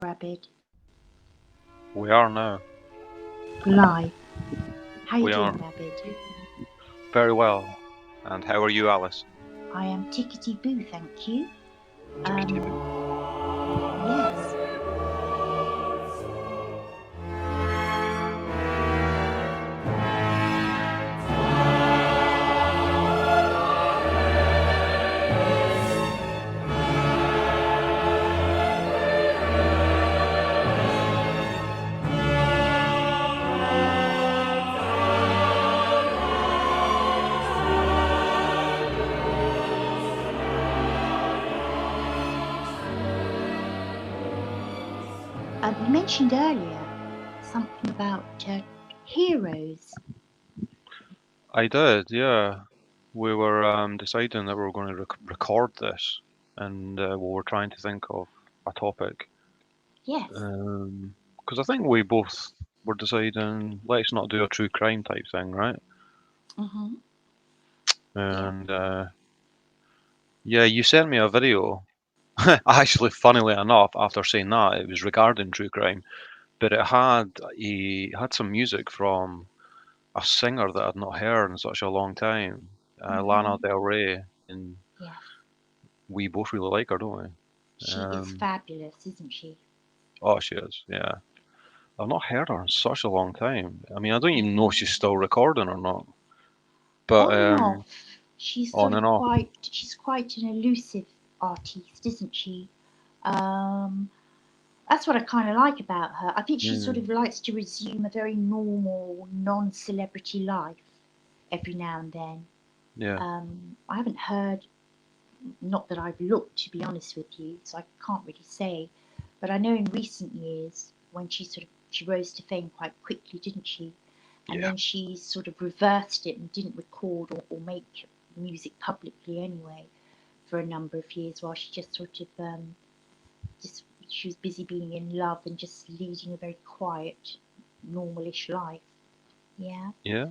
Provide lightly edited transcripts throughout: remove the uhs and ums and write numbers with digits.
Rabid. We are now. Live. How you We doing, are Rabid? very well. And how are you, Alice? I am tickety boo, thank you. Tickety-boo. Yes. You mentioned earlier something about heroes. I did, yeah. We were deciding that we were going to record this, and we were trying to think of a topic. Yes. Because I think we both were deciding, let's not do a true crime type thing, right? Mm-hmm. And yeah, you sent me a video. Actually, funnily enough, after saying that, it was regarding true crime, but it had some music from a singer that I'd not heard in such a long time, Lana Del Rey, and Yes. we both really like her, don't we? She is fabulous, isn't she? Oh, she is, yeah. I've not heard her in such a long time. I mean, I don't even know if she's still recording or not, but On and off. She's on sort and of off. she's quite an elusive artiste, isn't she? That's what I kind of like about her. I think she sort Mm, of likes to resume a very normal, non-celebrity life every now and then. yeah, I haven't heard, not that I've looked, to be honest with you, so I can't really say. But I know in recent years, when she rose to fame quite quickly, didn't she? And yeah, then she sort of reversed it and didn't record or make music publicly anyway for a number of years, while she just sort of just she was busy being in love and just leading a very quiet, normalish life. Yeah. yeah.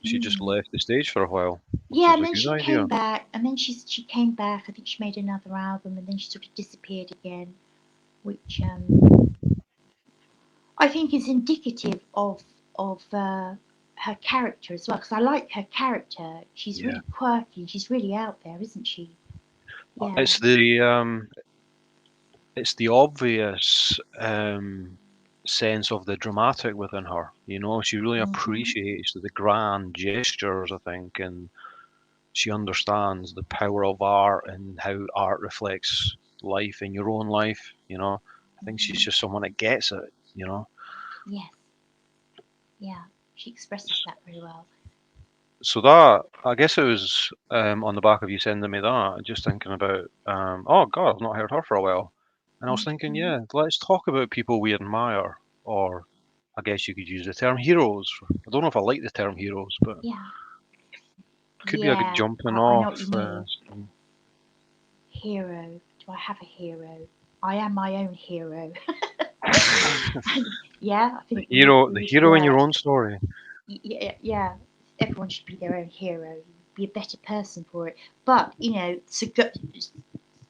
She just Mm. left the stage for a while, which Yeah, is and a then good she idea. came back, and then she came back. I think she made another album, and then she sort of disappeared again, which I think is indicative of her character as well. Because I like her character. She's Yeah, really quirky. She's really out there, isn't she? Yeah. it's the obvious sense of the dramatic within her. You know, she really Mhm. appreciates the grand gestures, I think, and she understands the power of art and how art reflects life in your own life. You know, I think she's Mhm. just someone that gets it. You know, Yes. Yeah. She expresses that very well. so that I guess it was on the back of you sending me that, just thinking about, oh God, I've not heard her for a while, and I was thinking, Mhm. yeah, let's talk about people we admire, or I guess you could use the term heroes. I don't know if I like the term heroes, but Yeah. could be a good Yeah. jumping I know off. what you mean. Hero. Do I have a hero? I am my own hero. Yeah, I think it The would hero in your work. own story. Yeah, yeah, everyone should be their own hero. Be a better person for it. But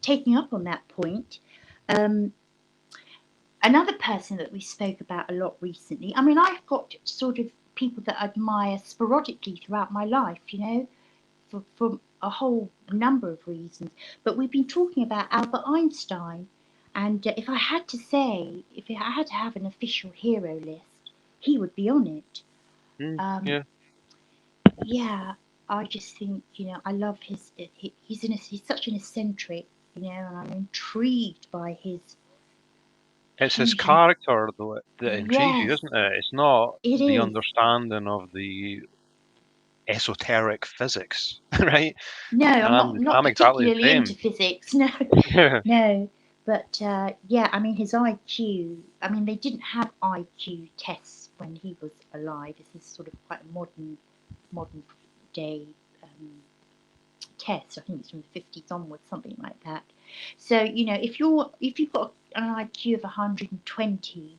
taking up on that point, um, another person that we spoke about a lot recently. I mean, I've got sort of people that I admire sporadically throughout my life. For a whole number of reasons. But we've been talking about Albert Einstein, and if I had to say, if I had to have an official hero list, he would be on it. Um, Yeah, yeah, I just think I love he's such an eccentric, and I'm intrigued by his it's his fusion. character though that intrigues you, Yes, isn't it? It's not it the is. understanding of the esoteric physics, right? No, And I'm I'm not I'm exactly particularly the into same. physics. No, no. But yeah, I mean his IQ. I mean they didn't have IQ tests when he was alive. This is sort of quite a modern day um, test. I think it's from the 50s onwards, something like that. So if you've got an IQ of 120,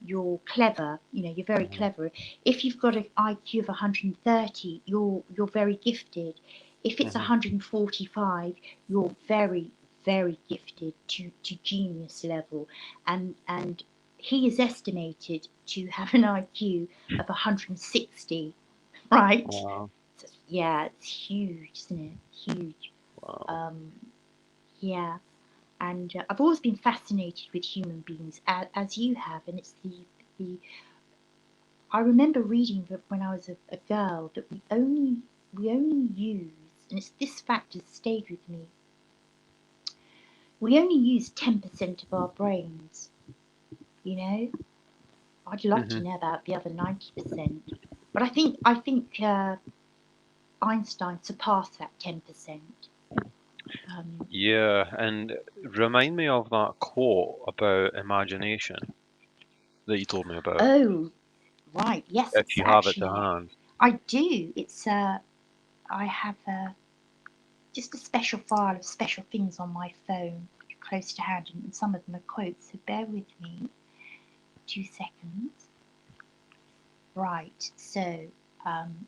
you're clever. You're very Mhm. clever. If you've got an IQ of 130, you're very gifted. If it's Mhm. 145, you're very very gifted to genius level, and he is estimated to have an IQ of 160, right? Wow. So, yeah, it's huge, isn't it? Huge. Wow. Um, yeah, and I've always been fascinated with human beings, as you have, and it's the I remember reading that when I was a girl that we only use, and it's this fact has stayed with me. We only use 10% of our brains. You know, I'd love to Hmm. know about the other 90%, but I think Einstein surpassed that 10%. Um, Yeah, and remind me of that quote about imagination that you told me about, oh, right, yes, if it's you have it to actually hand. I do. It's I have just a special file of special things on my phone close to hand, and some of them are quotes, so bear with me 2 seconds. Right, so um,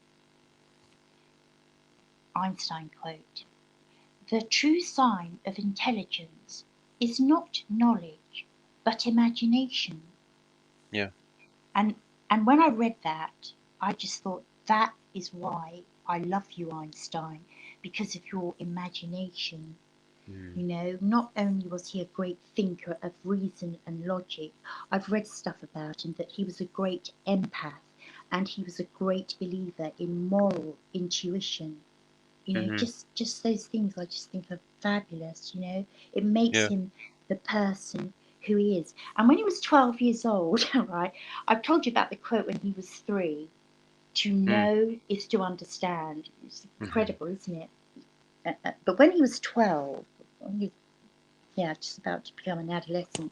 Einstein quote: "The true sign of intelligence is not knowledge, but imagination." Yeah. And and when I read that, I just thought that is why I love you, Einstein, because of your imagination. You Mm. know, not only was he a great thinker of reason and logic, I've read stuff about him that he was a great empath and he was a great believer in moral intuition. You know, Hmm. just those things I just think are fabulous, you know. It makes Yeah. him the person who he is. And when he was 12 years old, right, I've told you about the quote when he was 3, to Mm. know is to understand. It's Hmm. incredible, isn't it? But when he was 12, when he yeah, just about to become an adolescent,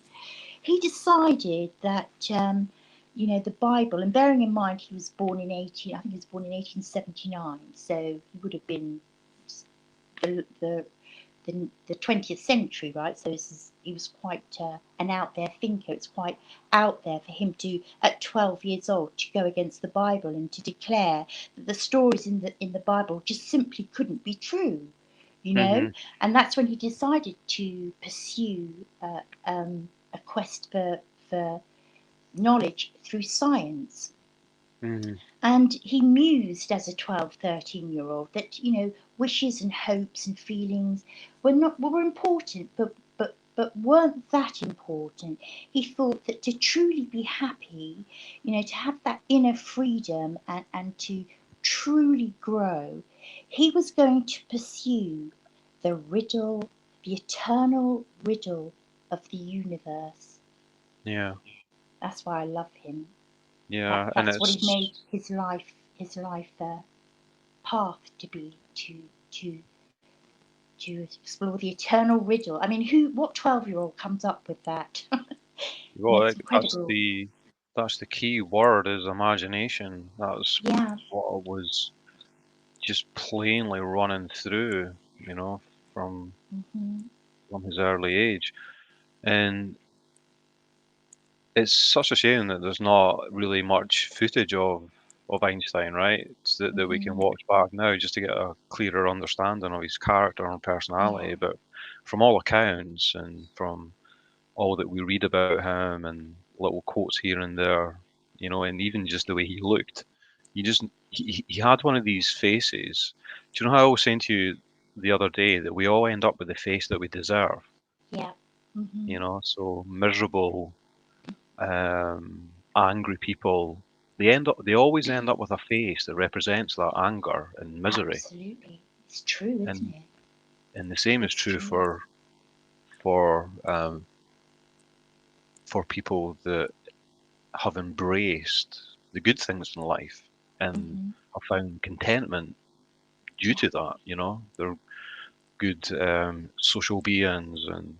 he decided that, the Bible, and bearing in mind he was born in 18, I think he was born in 1879, so he would have been the, the, the 20th century, right? So he was quite an out there thinker. It's quite out there for him to, at 12 years old, to go against the Bible and to declare that the stories in the Bible just simply couldn't be true, you know. Hmm. And that's when he decided to pursue a quest for knowledge through science. Hmm. And he mused as a 12, 13-year-old that, wishes and hopes and feelings were important, but weren't that important. He thought that to truly be happy, to have that inner freedom and to truly grow, he was going to pursue the riddle, the eternal riddle of the universe. Yeah. That's why I love him. Yeah. And That's what he it's, made his life path to be to explore the eternal riddle. I mean, what 12-year-old comes up with that? well, It's incredible. that's the key word, is imagination. That's Yeah. what was just plainly running through, you know, from Hmm. from his early age. And it's such a shame that there's not really much footage of Einstein, right? That we can Hmm. watch back now just to get a clearer understanding of his character and Yeah. personality. But from all accounts and from all that we read about him and little quotes here and there, and even just the way he looked, he just he had one of these faces. Do you know how I was saying to you the other day that we all end up with the face that we deserve? Yeah. Hmm. So miserable, angry people, they always end up with a face that represents that anger and misery. Absolutely. It's true, isn't And it? and the same is It's true true. for people that have embraced the good things in life and Hmm. have found contentment due Yeah. to that. They're good social beings, and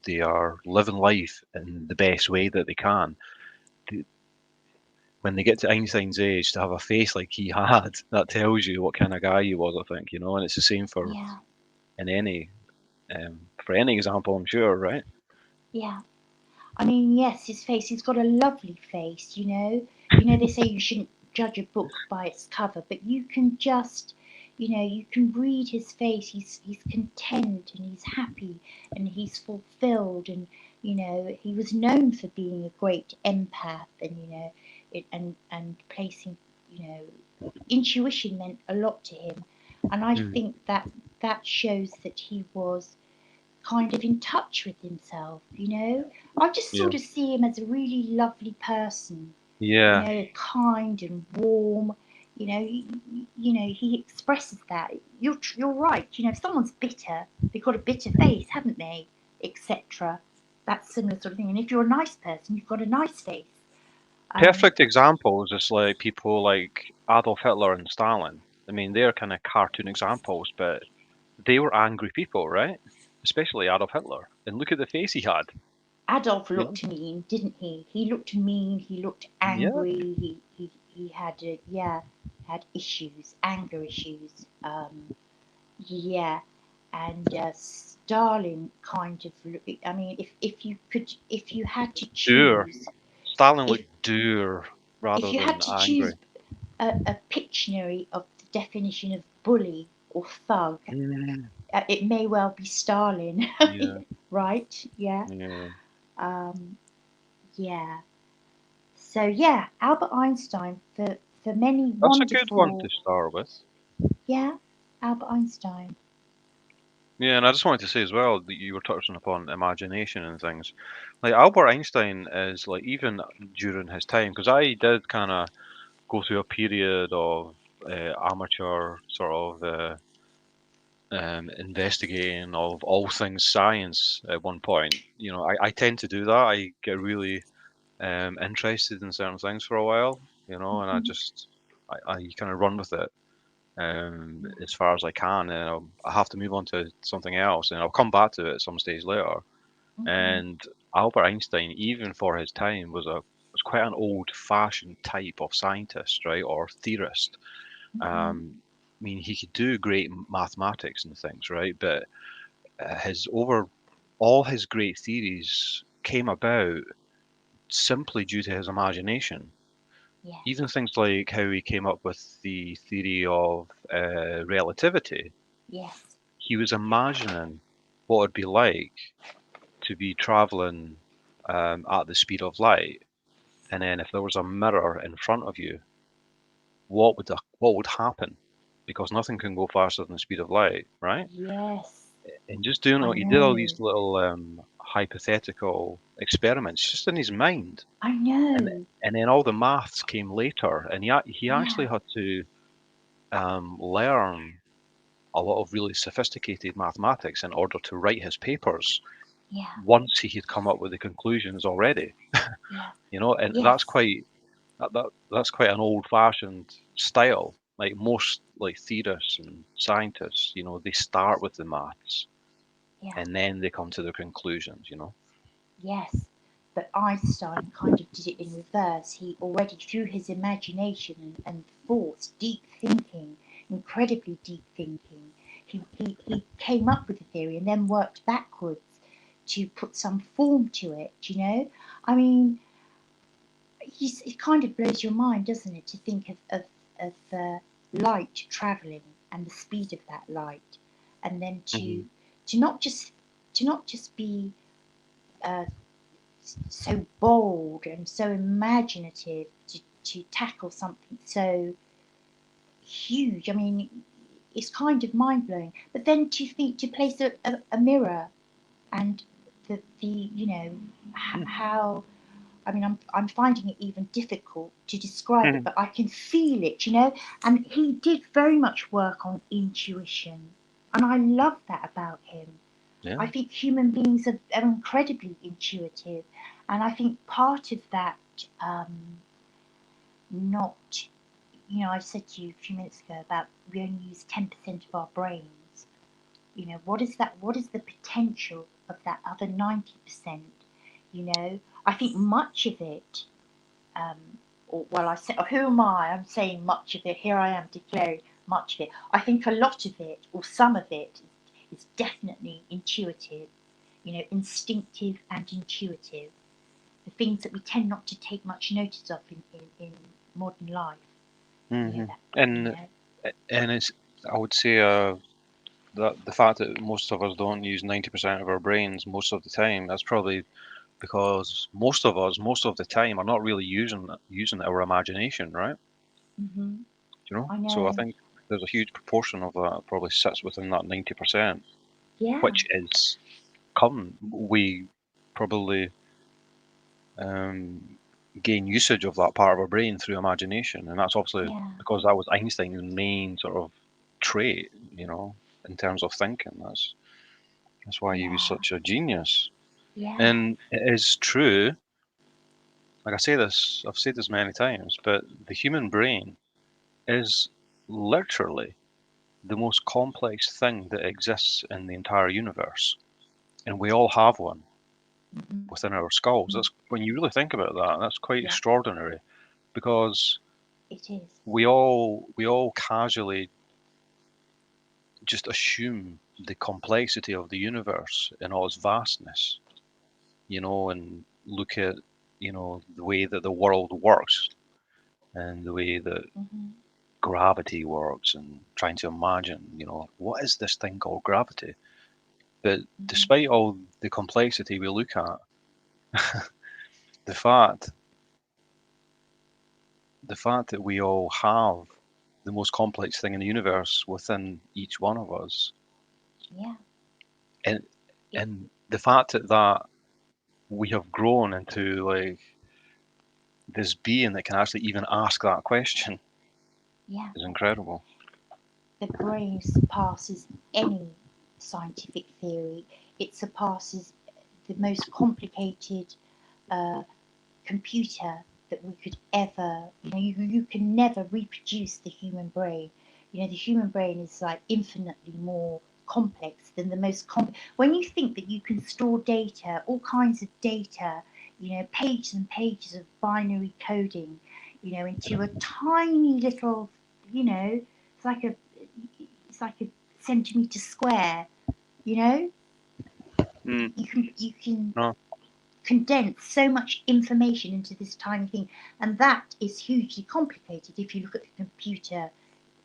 they are living life in the best way that they can. Th- When they get to Einstein's age, to have a face like he had, that tells you what kind of guy he was, I think, and it's the same Yeah. in any for any example, I'm sure, right? Yeah. I mean, yes, his face, he's got a lovely face, you know. They say you shouldn't judge a book by its cover, but you can just, You know, you can read his face. He's content and he's happy and he's fulfilled. And you know, he was known for being a great empath. And you know, and placing, you know, intuition meant a lot to him. And I Mm. think that that shows that he was kind of in touch with himself. You know, I just Yeah. sort of see him as a really lovely person, you Yeah. know, kind and warm. You know, you know, he expresses that. You're right. You know, if someone's bitter, they've got a bitter face, haven't they, etc. That's similar sort of thing. And if you're a nice person, you've got a nice face. Um, Perfect examples is like people like Adolf Hitler and Stalin. I mean, they're kind of cartoon examples, but they were angry people, right? Especially Adolf Hitler. And look at the face he had. Adolf You know? looked mean, didn't he? He looked mean. He looked Yeah. angry. He had yeah, had issues, anger issues. Yeah, and Stalin kind of. I mean, if you could, if you had to Dour. choose, Stalin if looked dour if rather you had than to choose angry. a Pictionary of the definition of bully or thug, Mm. it may well be Stalin, Yeah. right? Yeah, Yeah. um, yeah. So yeah, Albert Einstein for many That's a good one to wonderful, start with. yeah, Albert Einstein. Yeah, and I just wanted to say as well that you were touching upon imagination and things. Like Albert Einstein is like even during his time, because I did kind of go through a period of amateur sort of investigating of all things science at one point. You know, I tend to do that. I get really interested in certain things for a while, you know, and Hmm. I kind of run with it as far as I can, and I have to move on to something else, and I'll come back to it at some stage later. Hmm. And Albert Einstein, even for his time, was quite an old-fashioned type of scientist, right, or theorist. Hmm. I mean, he could do great mathematics and things, right, but his over all his great theories came about simply due to his imagination. Yes, Even things like how he came up with the theory of relativity. yes, He was imagining what it'd be like to be traveling at the speed of light, and then if there was a mirror in front of you, what would happen? Because nothing can go faster than the speed of light, right? yes. And just doing I he did all these know, little hypothetical experiments just in his mind, I and know. and then all the maths came later, and he Yeah, actually had to learn a lot of really sophisticated mathematics in order to write his papers yeah, once he had come up with the conclusions already. yeah. You know, and Yes, that's quite an old-fashioned style. Like most like theorists and scientists, you know, they start with the maths yeah, and then they come to their conclusions. You know. yes. But Einstein kind of did it in reverse. He already, through his imagination and thoughts, deep thinking, incredibly deep thinking, he came up with a theory and then worked backwards to put some form to it, you know? I mean, it kind of blows your mind, doesn't it, to think of light travelling and the speed of that light, and then Hmm. to not just to not just be uh, so bold and so imaginative to tackle something so huge. I mean, it's kind of mind blowing. But then to think to place a mirror and the you know how I mean, I'm finding it even difficult to describe it, but I can feel it, you know. And he did very much work on intuition, and I love that about him. Yeah. I think human beings are incredibly intuitive, and I think part of that, not, you know, I said to you a few minutes ago about we only use 10% of our brains. You know, what is that? What is the potential of that other 90%? You know, I think much of it um, or well, I say, who am I? I'm saying much of it. Here I am declaring much of it. I think a lot of it, or some of it, is definitely intuitive. You know, instinctive and intuitive. The things that we tend not to take much notice of in modern life. You know Hmm. that. You And know. and it's I would say that the fact that most of us don't use 90% of our brains most of the time, that's probably because most of us, most of the time, are not really using our imagination, right? Hmm. You know? I So I know. think there's a huge proportion of that probably sits within that 90%, Yeah, which is come we probably um, gain usage of that part of our brain through imagination, and that's obviously yeah, because that was Einstein's main sort of trait, in terms of thinking. That's why he was yeah, such a genius. yeah, And it is true, like I've said this many times, but the human brain is literally the most complex thing that exists in the entire universe. And we all have one hmm, within our skulls. That's when you really think about that, that's quite yeah, extraordinary because it is. we all casually just assume the complexity of the universe in all its vastness, and look at, the way that the world works and the way that Hmm. gravity works and trying to imagine, what is this thing called gravity? But Hmm. despite all the complexity we look at, the fact the fact that we all have the most complex thing in the universe within each one of us, Yeah, and it, and the fact that we have grown into like this being that can actually even ask that question yeah. is incredible. The brain surpasses any scientific theory. It surpasses the most complicated uh, computer that we could ever, you can never reproduce the human brain. The human brain is like infinitely more complex than the most when you think that you can store data, all kinds of data, pages and pages of binary coding, into a tiny little, it's like a it's like a centimeter square, you know Mm, you can no, condense so much information into this tiny thing, and that is hugely complicated if you look at the computer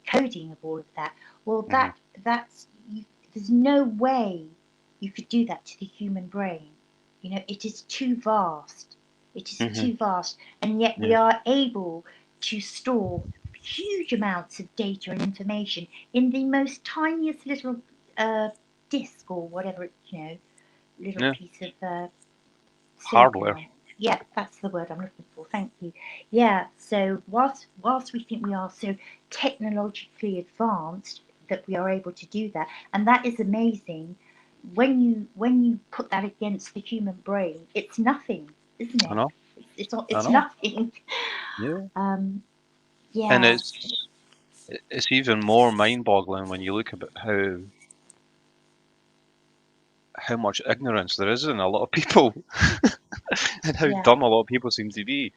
coding of all of that. Well, hmm that's you, there's no way you could do that to the human brain. It is too vast. It is hmm too vast, and yet we yeah, are able to store huge amounts of data and information in the most tiniest little uh, disk or whatever, little yeah, piece of silicon hardware. on. Yeah, that's the word I'm looking for. Thank you. Yeah. So whilst we think we are so technologically advanced that we are able to do that, and that is amazing. When you put that against the human brain, it's nothing, isn't I it? know, I It's know. nothing. Yeah, Um, and yeah. it's even more mind-boggling when you look at how much ignorance there is in a lot of people, and how Yeah. dumb a lot of people seem to be.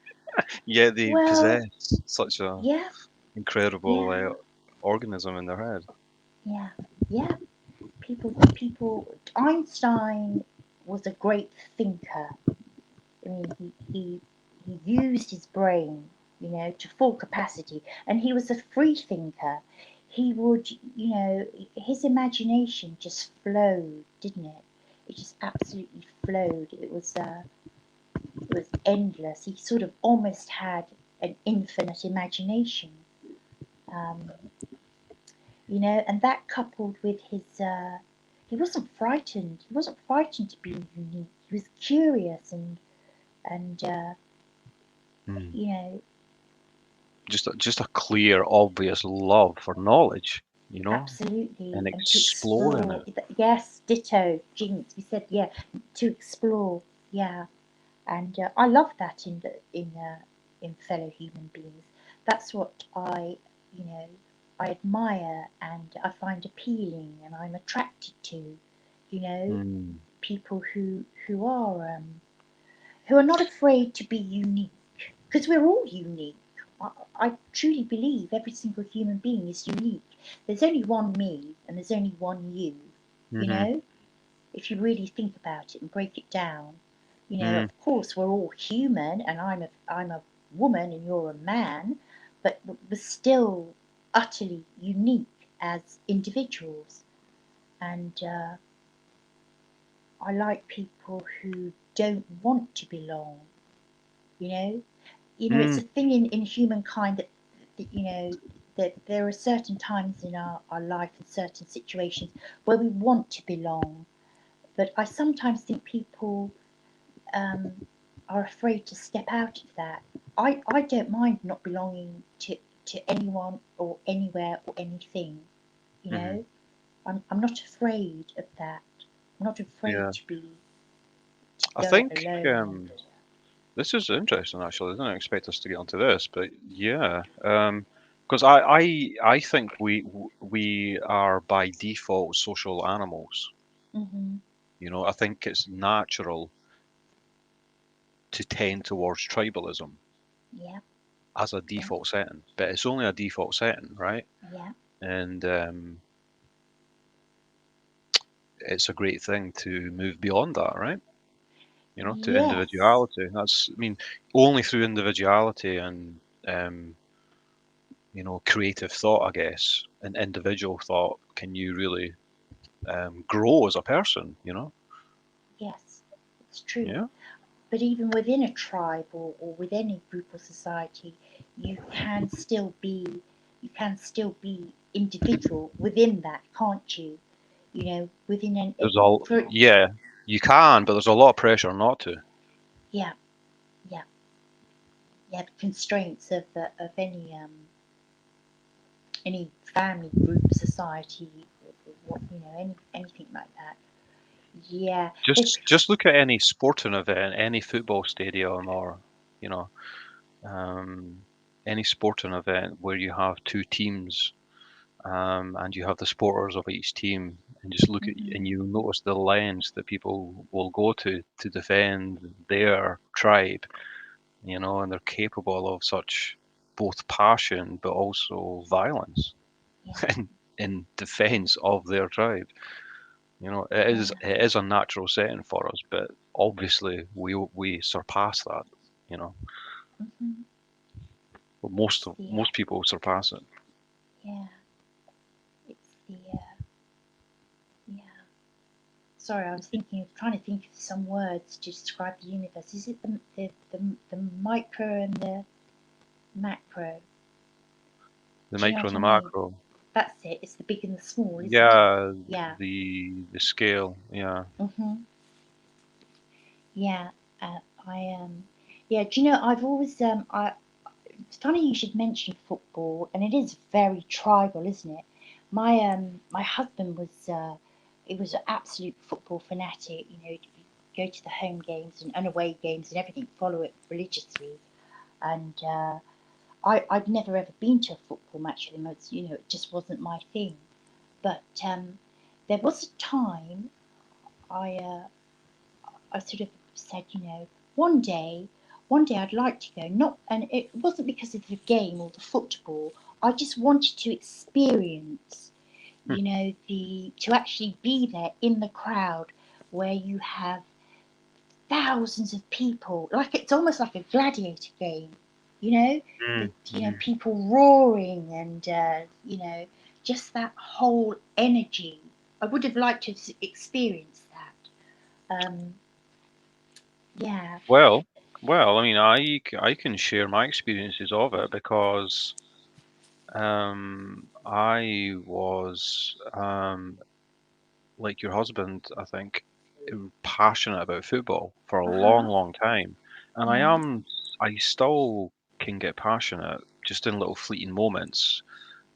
Yet they Well. possess such a Yeah. incredible Yeah. organism in their head. Yeah. Yeah. People. Einstein was a great thinker. I mean, he used his brain, to full capacity, and he was a free thinker. He would, his imagination just flowed, didn't it? It just absolutely flowed. It was endless. He sort of almost had an infinite imagination, um, and that coupled with his, he wasn't frightened. He wasn't frightened to be unique. He was curious and Mm. you know Just a clear, obvious love for knowledge, Absolutely, and and to exploring explore. it. Yes, ditto, Jinx. We said yeah, to explore. Yeah, and I love that in fellow human beings. That's what you know, I admire and I find appealing, and I'm attracted to. You know, Mm. people who are not afraid to be unique, because we're all unique. I truly believe every single human being is unique. There's only one me and there's only one you, you hmm know, if you really think about it and break it down. Mm. Of course, we're all human, and I'm a woman and you're a man, but we're still utterly unique. as individuals. And I like people who don't want to belong. You know, it's a Mm, thing in humankind that that there are certain times in our life and certain situations where we want to belong. But I sometimes think people um, are afraid to step out of that. I don't mind not belonging to anyone or anywhere or anything. You hmm. know, I'm not afraid of that. I'm not afraid Yeah. to I go it think alone. And this is interesting actually. I didn't expect us to get onto this, but yeah. Because I think we are by default social animals. hmm I think it's natural to tend towards tribalism yeah, as a yeah, default setting, but it's only a default setting, right? yeah, And it's a great thing to move beyond that, right? To yes, individuality. I mean, only through individuality and creative thought, I guess, and individual thought can you really grow as a person. yes, it's true. Yeah, But even within a tribe or within a group or society, you can still be you can still be individual within that, can't you? Within there's all for yeah, you can, but there's a lot of pressure not to. yeah, yeah, yeah. The constraints of any family group, society, or what anything like that. Yeah, there's Just look at any sporting event, any football stadium, or you know, um, any sporting event where you have two teams, and you have the supporters of each team, and just look at mhm, and you notice the lengths that people will go to defend their tribe, and they're capable of such both passion but also violence yeah, in defense of their tribe. It is yeah, it is a natural setting for us, but obviously we surpass that. You know, mhm. but It's the most people surpass it. yeah, it's the yeah. Sorry, I was trying to think of some words to describe the universe. Is it the micro and the macro? The Do you know micro what and I the mean? macro. That's it. It's the big and the small, isn't it? Yeah, Yeah. the scale. Yeah, Mhm. Yeah. Uh, I Yeah. Do you know? I've always It's funny you should mention football, and it is very tribal, isn't it? My husband he was an absolute football fanatic. He'd go to the home games and away games and everything, follow it religiously. And I'd never ever been to a football match with him. It just wasn't my thing. But there was a time I I sort of said, one day, one day I'd like to go. Not, and it wasn't because of the game or the football. I just wanted to experience, Hmm. the to actually be there in the crowd where you have thousands of people. Like it's almost like a gladiator game, you know. Mm, mm. People roaring and just that whole energy. I would have liked to have experienced that. Yeah. Well, I mean, I can share my experiences of it because I was like your husband, I think, passionate about football for a Uh long, huh. long time, and Yeah. I still can get passionate just in little fleeting moments.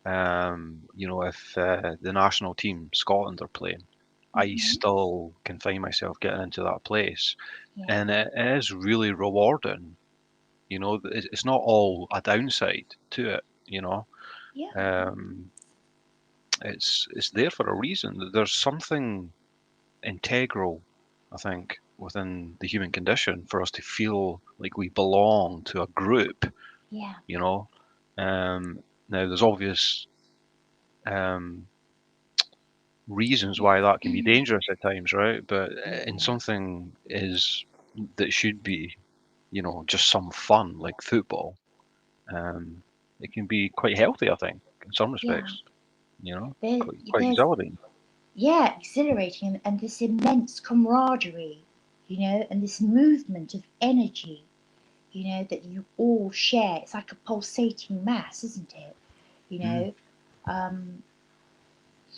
If the national team, Scotland, are playing, I Mhm. still can find myself getting into that place, Yeah. and it is really rewarding. It's not all a downside to it. Yeah. Um, it's there for a reason. There's something integral, I think, within the human condition for us to feel like we belong to a group, Yeah. you know. Now, there's obvious um, reasons why that can be dangerous at times, right? But in Yeah. something is that should be, just some fun like football, um, it can be quite healthy, I think, in some Yeah. respects. There, quite there's exhilarating. yeah, exhilarating, and this immense camaraderie, and this movement of energy, that you all share. It's like a pulsating mass, isn't it? You Mm. know, um,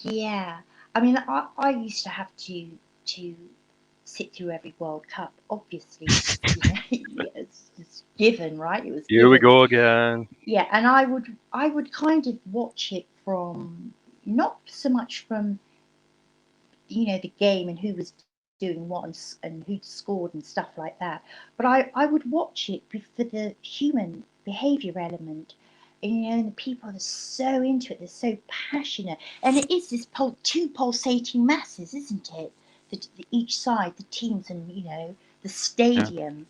yeah. I mean, I used to have to sit through every World Cup, obviously, because yeah, it's given, right? It was Here we given. go again. Yeah, and I would kind of watch it from, not so much from the game and who was doing what, and who'd scored and stuff like that. But I would watch it for the human behaviour element. And the people are so into it, they're so passionate. And it is this two pulsating masses, isn't it? Each side, the teams, and the Yeah. stadium.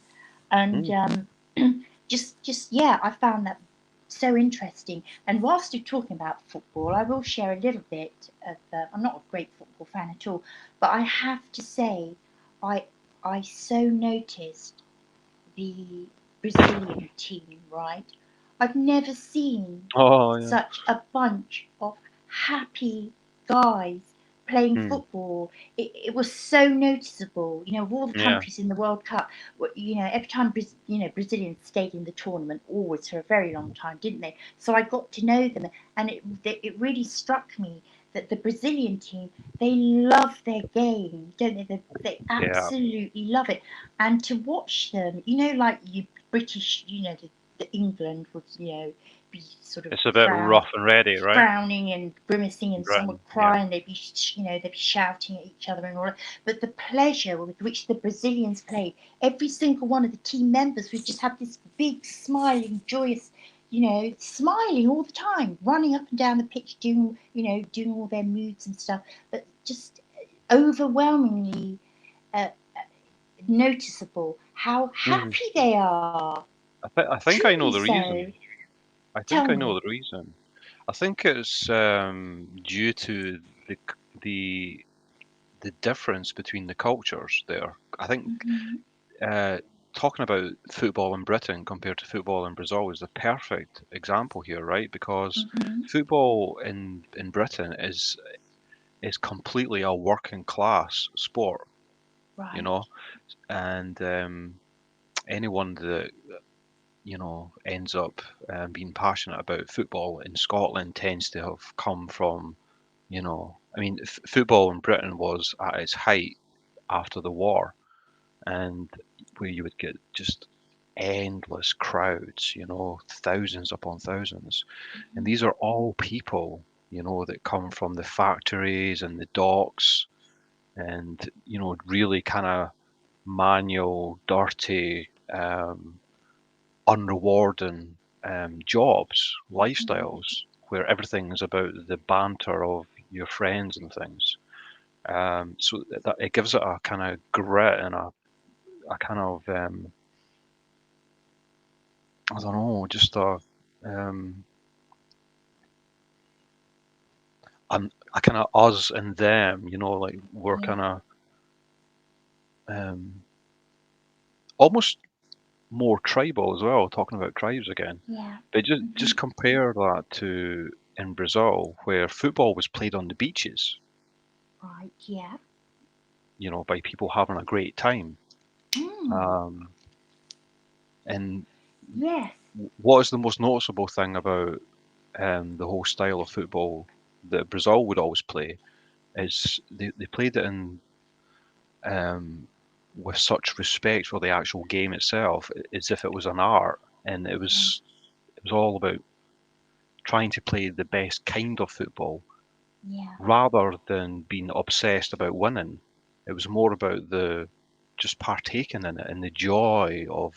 And Mm. just yeah, I found that so interesting. And whilst you're talking about football, I will share a little bit of. I'm not a great football fan at all, but I have to say, I I so noticed the Brazilian team. Right, I've never seen Oh yeah. such a bunch of happy guys playing Mm. football. It was so noticeable. Of all the Yeah. countries in the World Cup, every time Brazilians stayed in the tournament, always for a very long time, didn't they? So I got to know them, and it really struck me that the Brazilian team, they love their game, don't they? They Yeah. absolutely love it, and to watch them, like you British, the England would, be sort of It's a bit rough and ready, right? frowning and grimacing, and some Britain. would Yeah. cry, and they'd be shouting at each other and all that. But the pleasure with which the Brazilians played, every single one of the team members would just have this big, smiling, joyous, smiling all the time, running up and down the pitch, doing all their moves and stuff. But just overwhelmingly uh, noticeable how Mm. happy they are. I think I Truly know the so. reason. I Tell think I me. know the reason. I think it's due to the the the difference between the cultures there. I think Hmm. uh, talking about football in Britain compared to football in Brazil is the perfect example here, right? Because Hmm. football in Britain is completely a working class sport, you Right. know, and anyone that ends up being passionate about football in Scotland tends to have come from, I mean, football in Britain was at its height after the war, and where you would get just endless crowds, thousands upon thousands. And these are all people, that come from the factories and the docks and, really kind of manual, dirty, unrewarding jobs, Hmm. lifestyles, where everything is about the banter of your friends and things. So that it gives it a kind of grit and a kind of I don't know, just um, a kind of us and them, like we're Yeah. kind of um, almost more tribal as well. Talking about tribes again, Yeah. but just Hmm. just compare that to in Brazil, where football was played on the beaches, Right. Yeah. by people having a great time. Mm. Um, and Yes. what is the most noticeable thing about the whole style of football that Brazil would always play is they played it in with such respect for the actual game itself, as if it was an art, and it Yeah. was it was all about trying to play the best kind of football Yeah. rather than being obsessed about winning. It was more about the just partaking in it and the joy of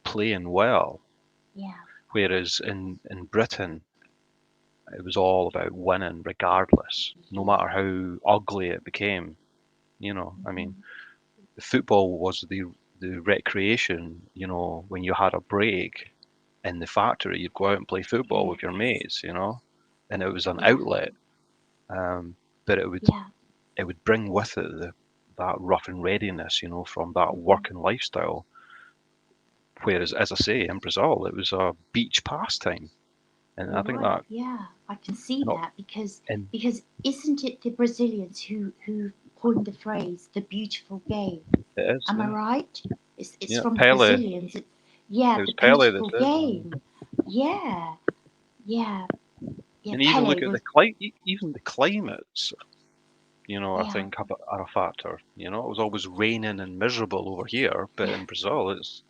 playing well. Yeah. Whereas in Britain, it was all about winning regardless, no Yeah. matter how ugly it became. I mean, Hmm. football was the recreation. When you had a break in the factory, you'd go out and play football with your Yes. mates. And it was an Yeah. outlet. But Yeah. it would bring with it that rough and readiness, from that Hmm. working lifestyle. Whereas, as I say, in Brazil, it was a beach pastime, and I You're think right. that Yeah. I can see And, that and because isn't it the Brazilians who coined the phrase "the beautiful game"? it is, Am I yeah. right? It's Yeah, from the Pele. Brazilians. Yeah, It the was Pele that beautiful said that. game. Yeah, yeah, yeah. And even look Pele at was. even the climates, I Yeah, think are a factor. It was always raining and miserable over here, but in Brazil it's,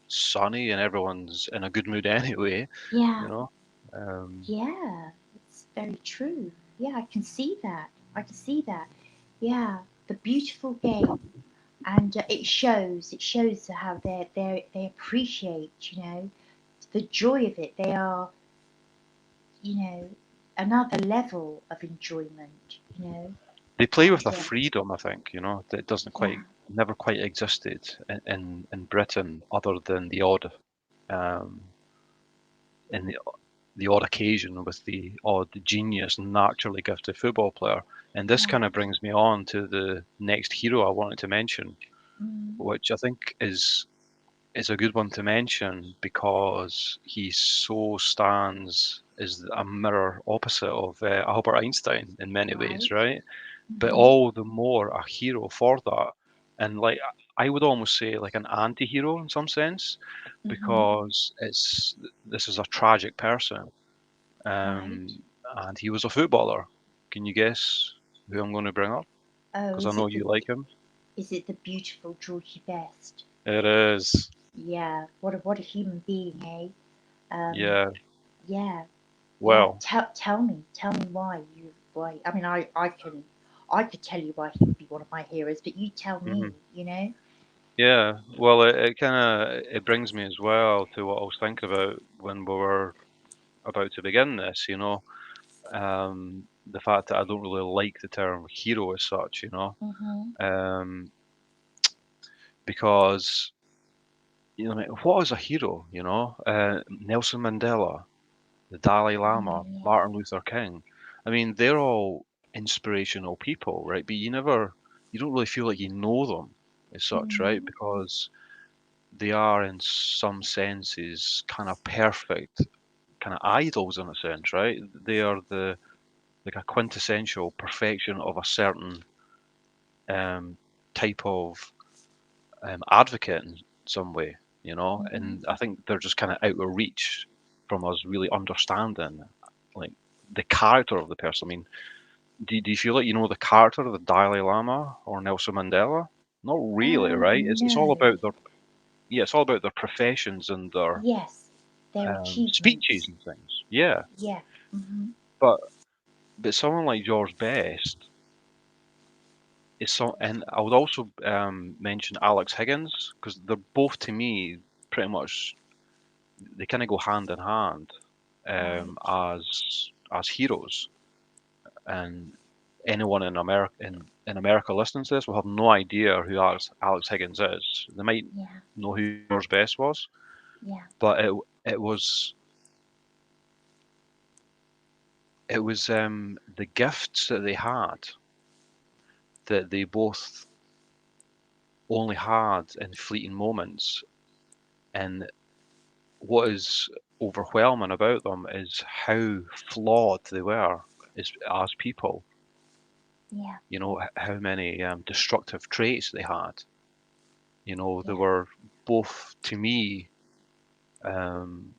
sunny and everyone's in a good mood anyway, yeah, you know. Um, yeah. It's very true. Yeah, I can see that. I can see that. Yeah, the beautiful game, and it shows how they appreciate, the joy of it. They are, you know, another level of enjoyment, they play and with a freedom, I think, that doesn't yeah, never quite existed in Britain, other than um, in the odd occasion with the odd genius, naturally gifted football player. And this kind yeah, of brings me on to the next hero I wanted to mention, mm, which I think is a good one to mention because he so stands as a mirror opposite of Albert Einstein in many ways, right, right? But mm-hmm, all the more a hero for that. And like I would almost say like an anti-hero in some sense, mm-hmm, because this is a tragic person, right. and he was a footballer. Can you guess who I'm going to bring up? Oh, Because I know you like him. is it the beautiful Georgie Best? It is, Yeah, what a human being, eh? Um, yeah. yeah, yeah. Well, Tell me why. I mean, I could tell you why he would be one of my heroes, but you tell me, mhm. you know. Yeah. Well, it kind of it brings me as well to what I was thinking about when we were about to begin this. The fact that I don't really like the term hero as such. Mm-hmm. Um, because like, what is a hero? Nelson Mandela, the Dalai Lama, Yeah. Martin Luther King. I mean, they're all inspirational people, right? But you don't really feel like you know them as such, right? Mm, Because they are, in some senses, kind of perfect, kind of idols in a sense, right? They are the like a quintessential perfection of a certain um, type of advocate in some way, mm-hmm. and I think they're just kind of out of reach from us really understanding like the character of the person. I mean, do you feel like you know the character of the Dalai Lama or Nelson Mandela? Not really, right? It's all No. about their yeah, it's all about their professions and their Yes, their speeches achievements. and things. Yeah, Yeah. Mm-hmm. but someone like George Best is so, and I would also mention Alex Higgins because they're both to me pretty much they kind of go hand in hand Right. as heroes. And anyone in America listening to this will have no idea who Alex Higgins is. They might Yeah. know who George Best was, Yeah. but it was the gifts that they had that they both only had in fleeting moments. And what is overwhelming about them is how flawed they were as people. Yeah. How many destructive traits they had. They Yeah. were both, to me, um,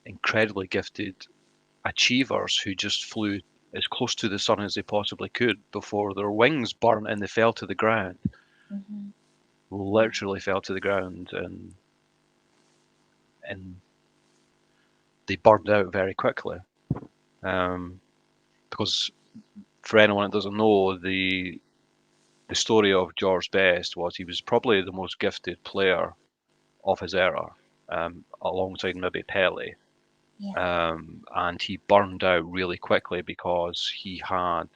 incredibly gifted achievers who just flew as close to the sun as they possibly could before their wings burnt and they fell to the ground. Mm-hmm. Yeah. Literally fell to the ground, and they burned out very quickly. Um, because for anyone that doesn't know, the story of George Best was he was probably the most gifted player of his era, alongside maybe Pele. Yeah. And he burned out really quickly because he had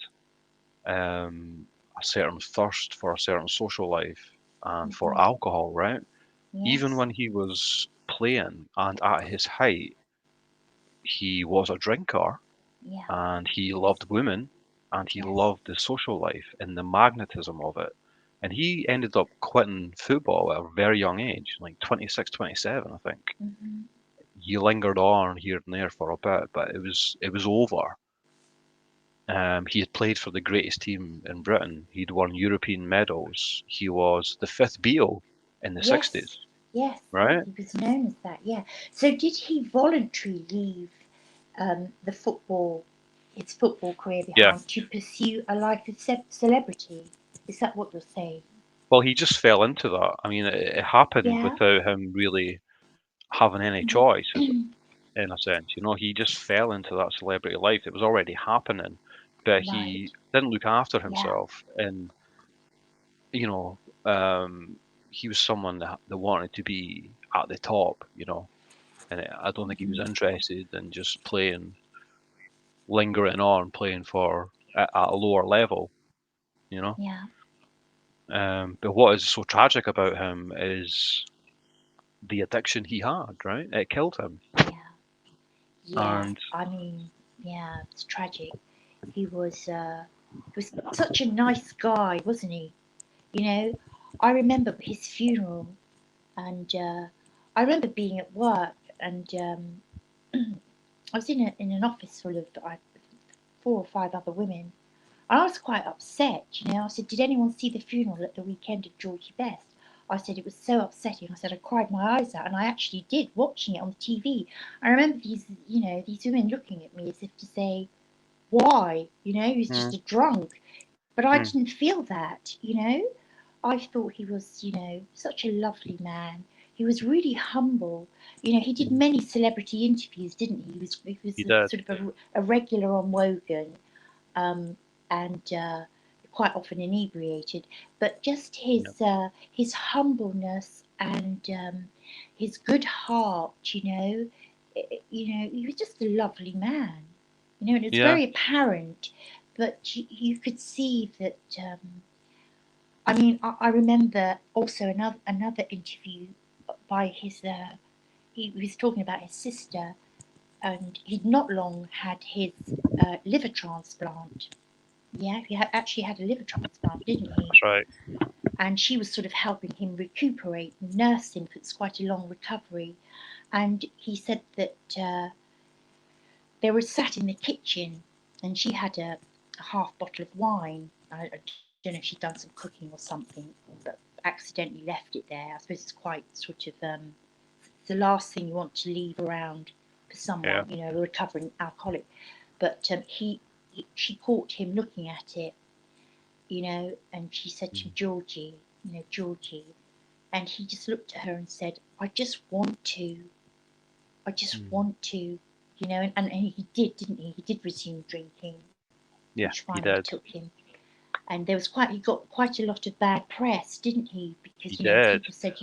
a certain thirst for a certain social life and for Mm-hmm. alcohol, right? Even Yes. when he was playing and at his height, he was a drinker Yeah. and he loved women and he Yes. loved the social life and the magnetism of it. And he ended up quitting football at a very young age, like 26, 27, I think. Mm-hmm. he lingered on here and there for a bit, but it was over. He had played for the greatest team in Britain. He'd won European medals. He was the fifth Beatle in the Yes, 60s, yes, right? he was known as that. Yeah. So did he voluntarily leave the football, his football career Yeah. behind to pursue a life of celebrity? Is that what you're saying? Well, he just fell into that. I mean, it happened Yeah. without him really having any choice, in a sense. He just fell into that celebrity life. It was already happening, but he Right. didn't look after Yeah. himself. And, you know, um, he was someone that wanted to be at the top, and I don't think he was Hmm. interested in just lingering on, playing at a lower level, you know. Yeah. But what is so tragic about him is the addiction he had, right? It killed him. Yeah. Yeah. And I mean, yeah, it's tragic. He was such a nice guy, wasn't he? You know, I remember his funeral, and I remember being at work, and I was in an office full of 4 or 5 other women, and I was quite upset. I said, "Did anyone see the funeral at the weekend of Georgie Best?" I said it was so upsetting. I said I cried my eyes out, and I actually did watching it on the TV. I remember these women looking at me as if to say, "Why? He was just mm, a drunk." But I mm, didn't feel that. I thought he was, such a lovely man. He was really humble. He did mm, many celebrity interviews, didn't he? He was he did. sort of a regular on Wogan, um, and quite often inebriated. But just Yeah, his humbleness and his good heart, he was just a lovely man. And it's yeah, very apparent. But you could see that. I mean, I remember also another interview by his. He was talking about his sister, and he'd not long had his liver transplant. Yeah, he actually had a liver transplant, didn't he? that's right. And she was sort of helping him recuperate, nurse him, 'cause it's quite a long recovery. And he said that they were sat in the kitchen, and she had a half bottle of wine. I don't know if she'd done some cooking or something, but accidentally left it there. I suppose it's quite sort of it's the last thing you want to leave around for someone, Yeah. a recovering alcoholic. But she caught him looking at it, and she said to Mm, Georgie, Georgie, and he just looked at her and said, I just mm. want to, and he did, didn't he? He did resume drinking, which Yeah, finally he took did. him. And he got quite a lot of bad press, didn't he? Because He did. people said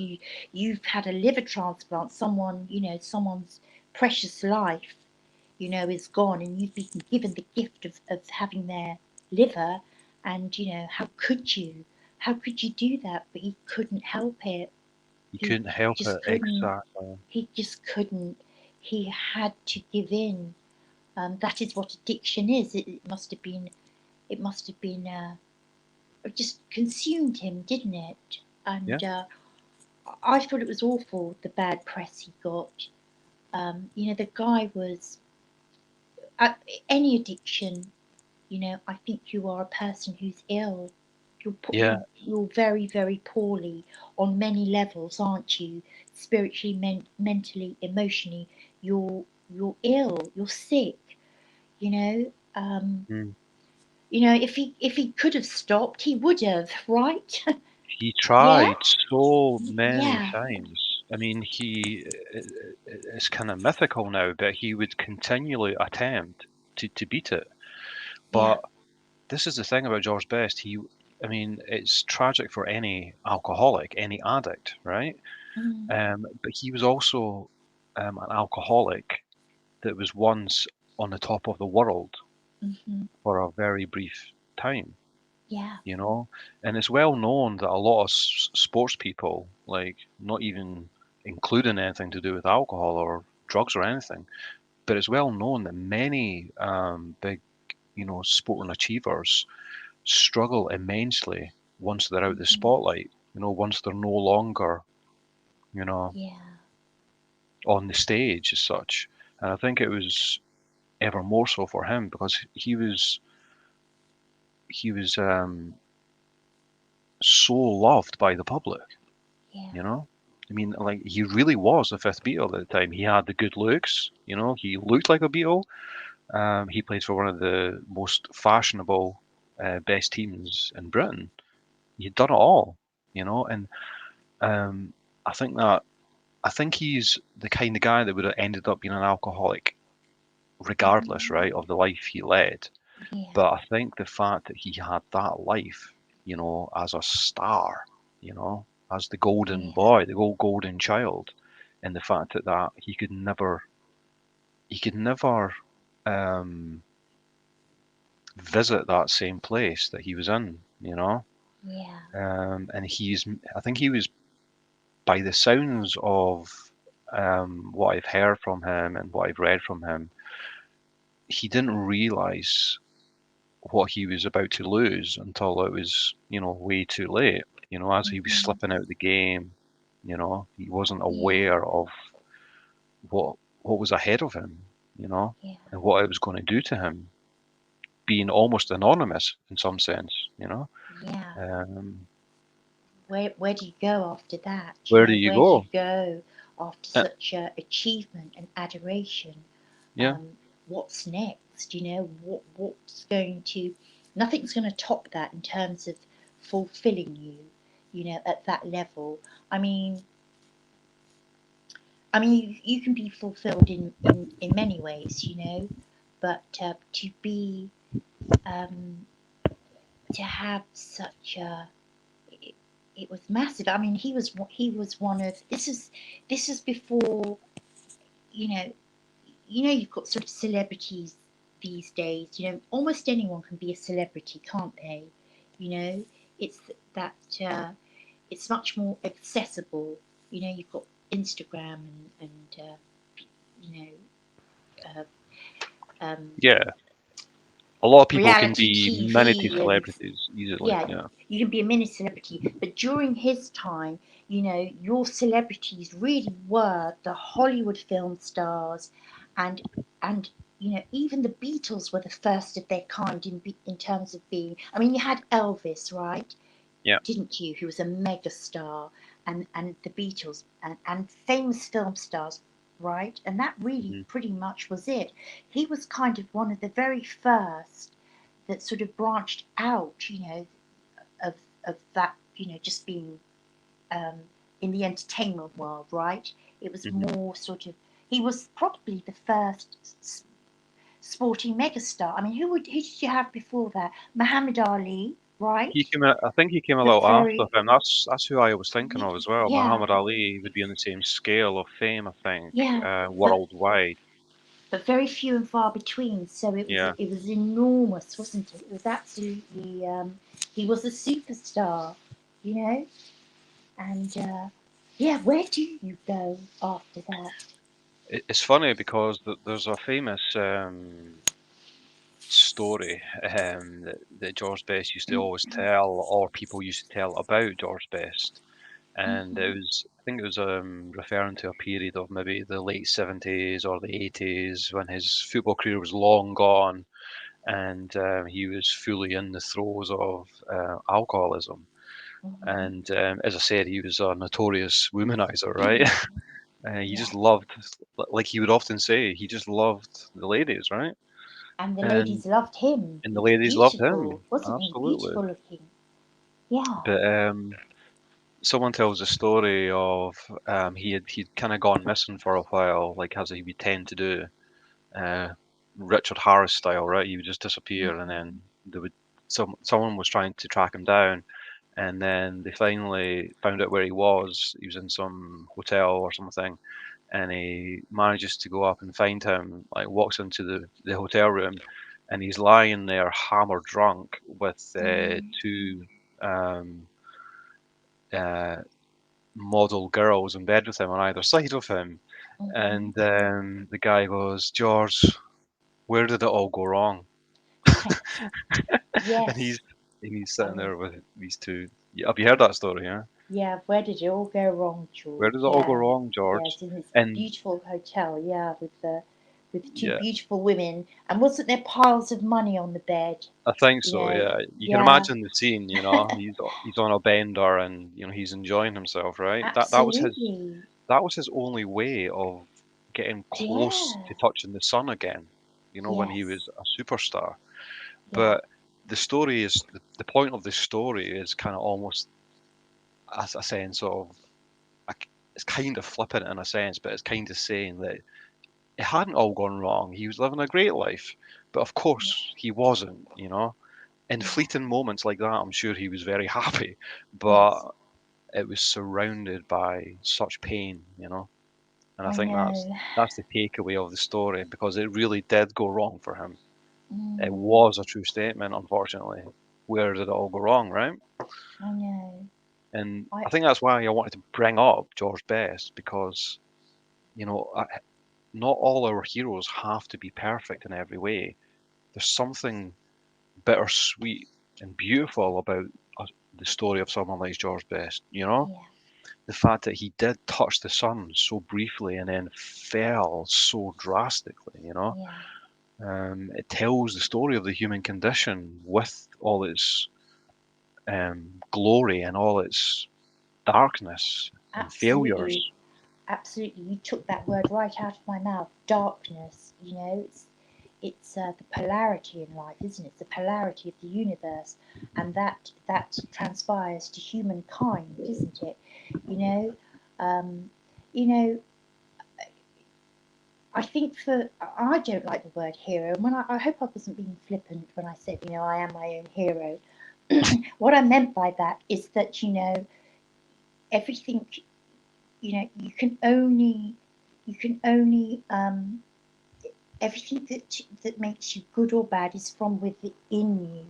you've had a liver transplant, someone's precious life, is gone, and you've been given the gift of having their liver, and how could you do that? But he couldn't help it. He He couldn't help just it. couldn't. Exactly. He just couldn't. He had to give in. That is what addiction is. It must have been. It must have been. It just consumed him, didn't it? Yeah. And I thought it was awful, the bad press he got. The guy was uh, any addiction. I think you are a person who's ill. Yeah. You're very, very poorly on many levels, aren't you? Spiritually, mentally, emotionally, you're ill. You're sick. You know. Um, Mm. if he could have stopped, he would have, right? He Yeah, tried so many yeah. times. I mean, it's kind of mythical now, but he would continually attempt to beat it. Yeah. But this is the thing about George Best. I mean, it's tragic for any alcoholic, any addict, right? Mm, But he was also an alcoholic that was once on the top of the world hmm. for a very brief time, Yeah. you know? And it's well known that a lot of sports people, like not even including anything to do with alcohol or drugs or anything, but it's well known that many big, sporting achievers struggle immensely once they're out the Hmm. spotlight, once they're no longer, you know, Yeah. on the stage as such. And I think it was ever more so for him because he was so loved by the public. Yeah. You know, I mean, like he really was the fifth Beatle at the time. He had the good looks. You know, he looked like a Beatle. He played for one of the most fashionable, best teams in Britain. He'd done it all. You know, and um, I think that I think he's the kind of guy that would have ended up being an alcoholic, regardless, Mm, right, of the life he led. yeah. But I think the fact that he had that life, as a star, as the golden Yeah. boy, the old golden child, and the fact that he could never um, visit that same place that he was in. Yeah. And I think he was, by the sounds of what I've heard from him and what I've read from him, he didn't realize what he was about to lose until it was, way too late. As he was Hmm. slipping out the game, he wasn't Yeah. aware of what what was ahead of him, Yeah. and what it was going to do to him, being almost anonymous in some sense. Yeah. Um, Where do you go after that? where do you Where do you go? go after Uh, such achievement and adoration? yeah, What's next? What's going to? Nothing's going to top that in terms of fulfilling you. At that level. I mean, you can be fulfilled in many ways. But um, to have such a it, it was massive. I mean, he was one of this is before you know you've got sort of celebrities these days. Almost anyone can be a celebrity, can't they? You know, it's that it's much more accessible. You've got Instagram and you know uh, um, yeah. A lot of people can reality be many TV and celebrities easily. yeah, Yeah. you can be a mini celebrity, but during his time, your celebrities really were the Hollywood film stars, and and even the Beatles were the first of their kind in terms of being. I mean, you had Elvis, right? Yeah. Didn't you? Who was a mega star, and the Beatles and famous film stars, right? And that really Hmm. pretty much was it. He was kind of one of the very first that sort of branched out, of of that, just being um, in the entertainment world, right? It was Hmm. more sort of he was probably the first sporting megastar. I mean, who did you have before that? Muhammad Ali, He right? came out, I think he came a The little after very him. That's who I was thinking of as well. yeah, Muhammad Ali would be on the same scale of fame, I think, yeah, but worldwide. very few and far between. So it was Yeah. it was enormous, wasn't it? It was absolutely. He was a superstar, you know. And yeah, where do you go after that? It's funny because there's a famous story that George Best used to always tell, or people used to tell about George Best, and Hmm. I think it was referring to a period of maybe the late 70s or the 80s when his football career was long gone, and he was fully in the throes of alcoholism. Hmm. And as I said, he was a notorious womanizer, right? Yeah, He yeah. just loved, like he would often say, he just loved the ladies, right? And the And ladies loved him. and He the was ladies loved beautiful, him, wasn't he? absolutely. Beautiful looking. Yeah. But someone tells a story of he'd kind of gone missing for a while, like as he would tend to do, uh, Richard Harris style, right? He would just disappear, and Hmm. then someone was trying to track him down, and then they finally found out where he was. He was in some hotel or something, and he manages to go up and find him. Like walks into the hotel room, and he's lying there hammered drunk with Mm. two um, uh, model girls in bed with him on either side of him. Hmm. And the guy goes, George, where did it all go wrong? And Yes. he's I sitting mean, there with these two. Have you heard that story? Yeah. Yeah, where did it all go wrong, Where George? does it all go Yeah, wrong, yeah, George? it's in this And beautiful hotel. Yeah, with two yeah, beautiful women, and wasn't there piles of money on the bed? I think You so. know, Yeah, you can yeah, imagine the scene. He's on a bender, and he's enjoying himself, right? absolutely. That was his only way of getting close Yeah, to touching the sun again. When he yes, was a superstar. yeah, But the point of the story is kind of almost a sense of it's kind of flippant in a sense, but it's kind of saying that it hadn't all gone wrong. He was living a great life, but of yeah, course he wasn't. In yeah, fleeting moments like that, I'm sure he was very happy, yes. but it was surrounded by such pain. And I I think that's know. that's the takeaway of the story because it really did go wrong for him. It Mm, was a true statement, unfortunately. Where did it all go wrong, right? I know. And I I think that's why I wanted to bring up George Best because, you know, I- not all our heroes have to be perfect in every way. There's something bittersweet and beautiful about the story of someone like George Best. yeah, The fact that he did touch the sun so briefly and then fell so drastically. yeah, It tells the story of the human condition with all its glory and all its darkness and absolutely. failures. Absolutely, you took that word right out of my mouth. Darkness. It's the polarity in life, isn't it? It's the polarity of the universe, and that transpires to humankind, isn't it? You know, um, you know. I think I don't like the word hero, and I hope I wasn't being flippant when I said I am my own hero. What I meant by that is that everything you can only everything that makes you good or bad is from within you.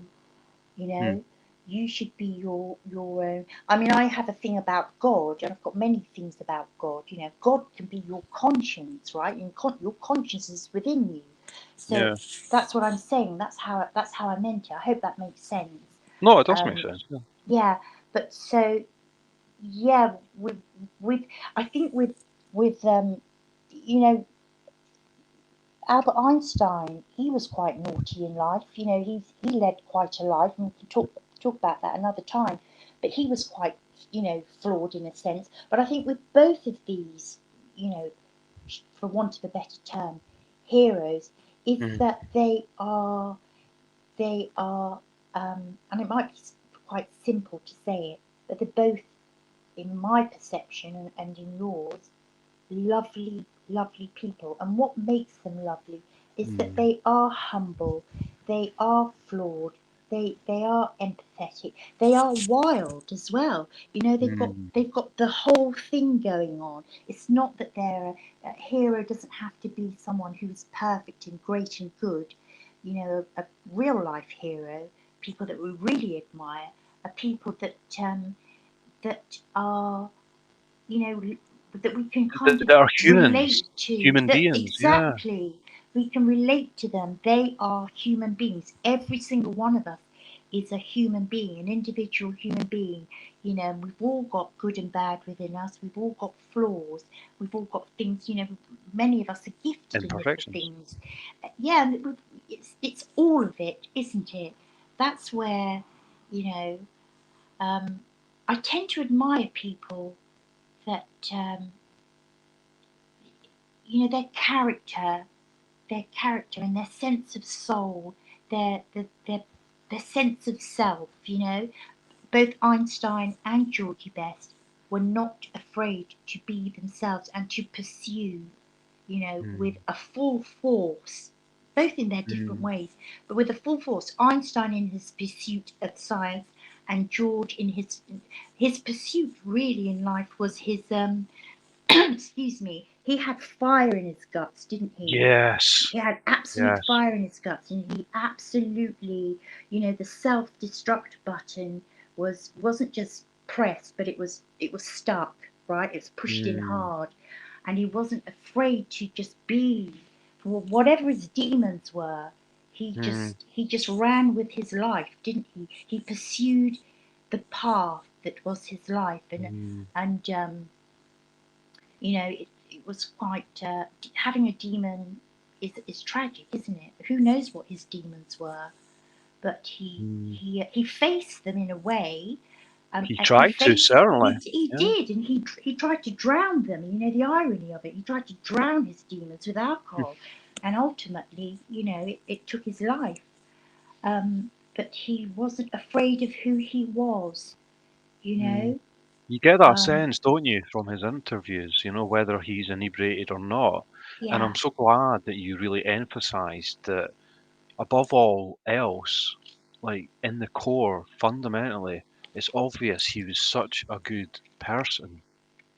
You Hmm. know, you should be your own. I mean, I have a thing about God, and I've got many things about God. God can be your conscience, right? And your conscience is within you. So Yeah. that's what I'm saying. That's how I meant it. I hope that makes sense. No, it does make Um, sense. Yeah. yeah, but so yeah, with I think with you know Albert Einstein, he was quite naughty in life. He led quite a life, and we can talk about that another time. But he was quite, flawed in a sense. But I think with both of these, you know, for want of a better term, heroes, is Mhm. that they are, and it might be quite simple to say it, but they're both, in my perception and in yours, lovely, lovely people. And what makes them lovely is that Mm. they are humble, they are flawed, they are empathetic, they are wild as well. They've got Mm. they've got the whole thing going on. It's not that a hero doesn't have to be someone who's perfect and great and good. A real life hero, people that we really admire, are people that are you know, that we can kind That of are humans, relate to. human That beings. Yeah. exactly, we can relate to them. They are human beings. Every single one of us is a human being, an individual human being. And we've all got good and bad within us. We've all got flaws. We've all got things. Many of us are gifted in little Imperfections. things. Yeah, and it's all of it, isn't it? That's where you know. Um, I tend to admire people that their character and their sense of soul, their sense of self. Both Einstein and Georgie Best were not afraid to be themselves and to pursue, with Mm. a full force, both in their different Mm. ways, but with a full force. Einstein in his pursuit of science, and George in his pursuit really in life was his excuse me, he had fire in his guts, didn't he? Yes. He had absolute Yes. fire in his guts, and he absolutely, the self-destruct button wasn't just pressed, but it was stuck, right? It was pushed in Mm. hard, and he wasn't afraid to just be, for whatever his demons were. He Mm. just he just ran with his life, didn't he? He pursued the path that was his life, and you know, it was quite having a demon is tragic, isn't it? Who knows what his demons were? But he faced them in a way. He And he tried to, faced, certainly. he Yeah. did, and he tried to drown them. You know, the irony of it. He tried to drown his demons with alcohol, and ultimately, you know, it took his life. But he wasn't afraid of who he was. You know, You get that um, sense, don't you, from his interviews, whether he's inebriated or not. And yeah, I'm so glad that you really emphasised that above all else, like in the core, fundamentally, it's obvious he was such a good person.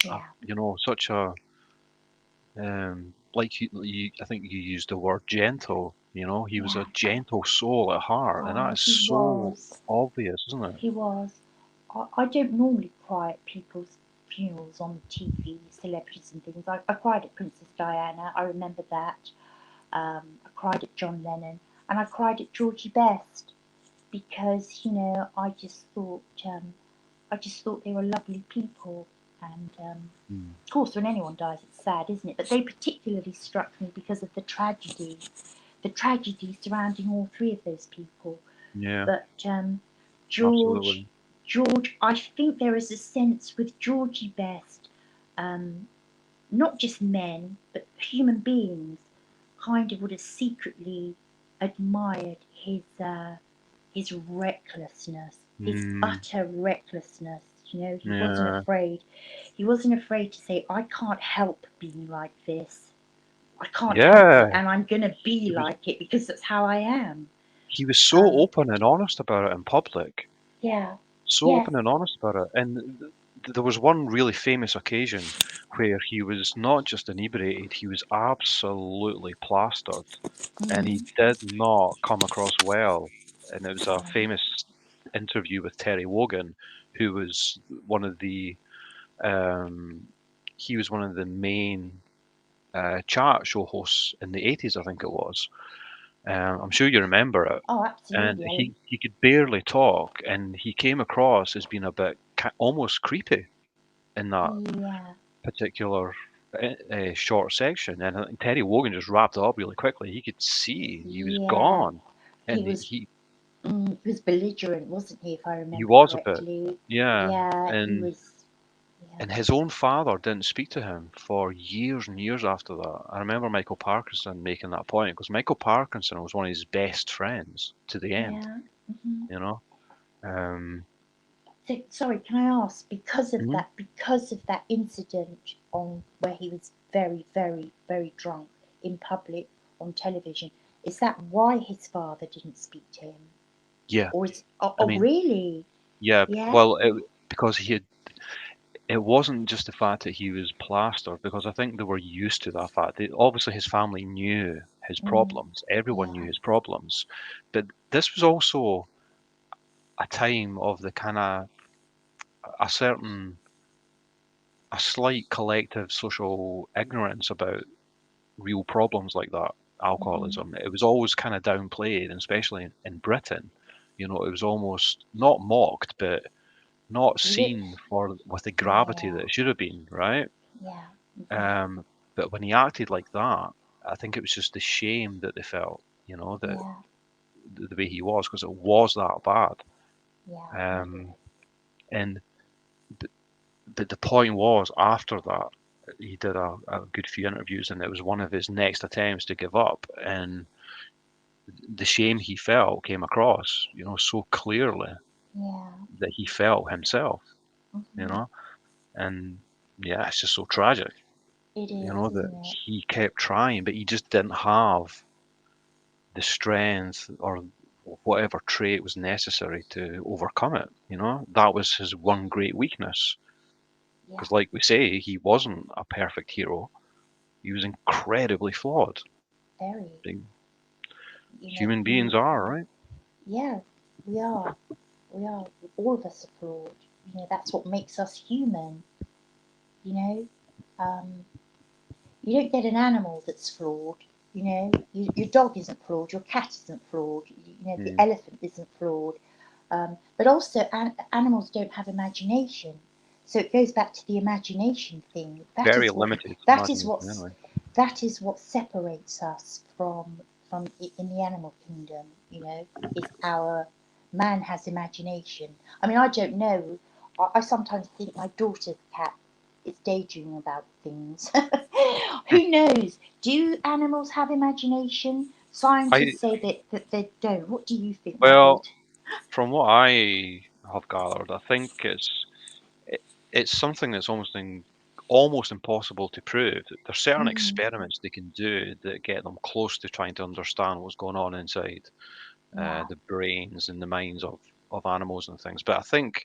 yeah, Such a like I think you used the word gentle. He was yeah. a gentle soul at heart, and that Oh, is he so was. obvious, isn't it? He was. I don't normally cry at people's funerals on TV, celebrities and things. I cried at Princess Diana. I remember that. I cried at John Lennon, and I cried at Georgie Best because I just thought they were lovely people, and Mm. of course, when anyone dies, it's sad, isn't it? But they particularly struck me because of the tragedy surrounding all three of those people. Yeah, But George, absolutely. George, I think there is a sense with Georgie Best, um, not just men, but human beings, kind of would have secretly admired his recklessness, his Mm, utter recklessness. You know, he wasn't yeah, afraid. He wasn't afraid to say, "I can't help being like this. I can't help it, yeah. and I'm gonna be He was like it because that's how I am." he was so Um, open and honest about it in public. yeah, So yes, open and honest about it. And there was one really famous occasion where he was not just inebriated, he was absolutely plastered, and he mm, did not come across well. And it was a yeah, famous interview with Terry Wogan, who was one of the um, he was one of the main chat show hosts in the 80s, I think it was. I'm sure you remember it. oh, And absolutely. he could barely talk, and he came across as being a bit almost creepy in that Yeah, particular short section. And Terry Wogan just wrapped it up really quickly. He could see he was yeah. gone, He and was he was belligerent, wasn't he? If I he remember was a bit, correctly. yeah. Yeah, he And was. and Yeah, his own father didn't speak to him for years and years after that. I remember Michael Parkinson making that point because Michael Parkinson was one of his best friends to the end, yeah. Hmm. you know. Um, So, sorry, can I ask, mhm. because of that incident on where he was very, very, very drunk in public on television, is that why his father didn't speak to him? Yeah, Or is I oh mean, really? yeah. Yeah, Well, because it wasn't just the fact that he was plastered, because I think they were used to that fact. Obviously, his family knew his mm, problems. Everyone knew yeah, his problems, but this was also a time of the kind of a certain a slight collective social ignorance about real problems like that, hmm, alcoholism. It was always kind of downplayed, and especially in Britain. It was almost not mocked, but not lit, seen for with the gravity yeah, that it should have been, right? yeah, hmm, Um, but when he acted like that, I think it was just the shame that they felt, that yeah, the way he was, because it was that bad. yeah, Um, and but, but the point was, after that, he did a good few interviews, and it was one of his next attempts to give up, and the shame he felt came across, so clearly yeah, that he felt himself, you hmm. know, and yeah, it's just so tragic, It is, that isn't it? he kept trying, but he just didn't have the strength or whatever trait was necessary to overcome it. That was his one great weakness. Yeah, Because, like we say, he wasn't a perfect hero. He was incredibly flawed. very. Like, You know, human he, beings are, right? yeah, we are. We are. All of us are flawed. You know, that's what makes us human. You know, um, you don't get an animal that's flawed. You know, your dog isn't flawed. Your cat isn't flawed. You know, the Mm. elephant isn't flawed. But also, animals don't have imagination, so it goes back to the imagination thing. Very limited That is imagination what's anyway. that is what separates us from in the animal kingdom. You know, is our man has imagination. I mean, I don't know. I sometimes think my daughter's cat is daydreaming about things. Who knows? Do animals have imagination? I Scientists say that they don't. What do you think, well, Rabid? from what I have gathered, I think it, it's something that's almost impossible to prove. There's certain Mm, experiments they can do that get them close to trying to understand what's going on inside yeah. the brains and the minds of animals and things. But I think